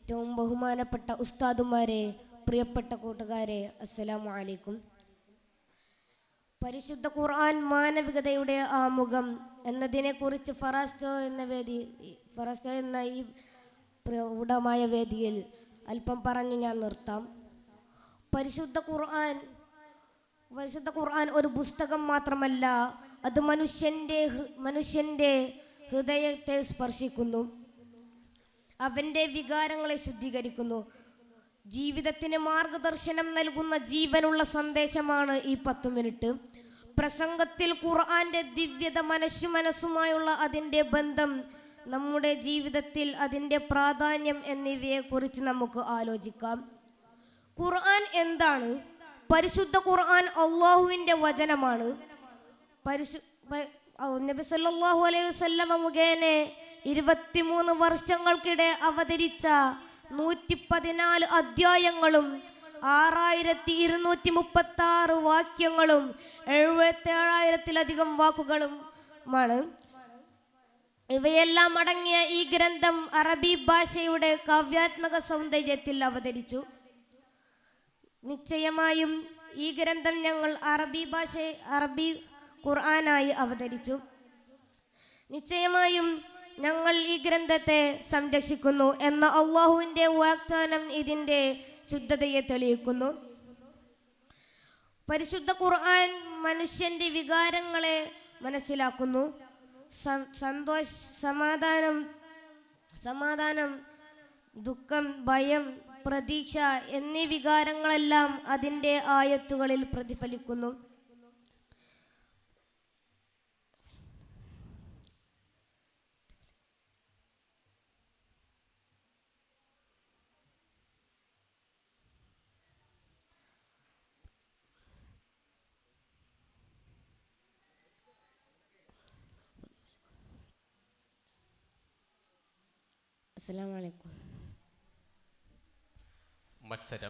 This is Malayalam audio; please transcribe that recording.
ഏറ്റവും ബഹുമാനപ്പെട്ട ഉസ്താദുമാരെ, പ്രിയപ്പെട്ട കൂട്ടുകാരെ, അസ്സലാമു അലൈക്കും. പരിശുദ്ധ ഖുർആൻ മാനവികതയുടെ ആമുഖം എന്നതിനെക്കുറിച്ച് ഫറാസ്റ്റോ എന്ന ഈ പ്രൗഢമായ വേദിയിൽ അല്പം പറഞ്ഞു ഞാൻ നിർത്താം. പരിശുദ്ധ ഖുർആൻ ഒരു പുസ്തകം മാത്രമല്ല, അത് മനുഷ്യൻ്റെ ഹൃദയത്തെ സ്പർശിക്കുന്നു, അവൻ്റെ വികാരങ്ങളെ ശുദ്ധീകരിക്കുന്നു, ജീവിതത്തിന് മാർഗദർശനം നൽകുന്ന ജീവനുള്ള സന്ദേശമാണ് ഈ 10 മിനിറ്റ്. പ്രസംഗത്തിൽ ഖുർആന്റെ ദിവ്യത, മനസ്സുമായുള്ള അതിൻ്റെ ബന്ധം, നമ്മുടെ ജീവിതത്തിൽ അതിൻ്റെ പ്രാധാന്യം എന്നിവയെക്കുറിച്ച് നമുക്ക് ആലോചിക്കാം. ഖുർആൻ എന്താണ്? പരിശുദ്ധ ഖുർആൻ അള്ളാഹുവിൻ്റെ വചനമാണ്. നബി സല്ലല്ലാഹു അലൈഹി വസല്ലമ മുഖേന 23 വർഷങ്ങൾക്കിടെ അവതരിച്ച 114 അധ്യായങ്ങളും 6236 വാക്യങ്ങളും 77,000-ലധികം വാക്കുകളുമാണ്. ഇവയെല്ലാം അടങ്ങിയ ഈ ഗ്രന്ഥം അറബി ഭാഷയുടെ കാവ്യാത്മക സൗന്ദര്യത്തിൽ അവതരിച്ചു. നിശ്ചയമായും ഈ ഗ്രന്ഥം ഞങ്ങൾ അറബി ഖുർആനായി അവതരിച്ചു. നിശ്ചയമായും ഞങ്ങൾ ഈ ഗ്രന്ഥത്തെ സംരക്ഷിക്കുന്നു എന്ന അള്ളാഹുവിൻ്റെ വാഗ്ദാനം ഇതിൻ്റെ ശുദ്ധതയെ തെളിയിക്കുന്നു. പരിശുദ്ധ ഖുർആൻ മനുഷ്യൻ്റെ വികാരങ്ങളെ മനസ്സിലാക്കുന്നു. സമാധാനം, ദുഃഖം, ഭയം, പ്രതീക്ഷ എന്നീ വികാരങ്ങളെല്ലാം അതിൻ്റെ ആയത്തുകളിൽ പ്രതിഫലിക്കുന്നു. അസ്സലാമു അലൈക്കും. മത്സരം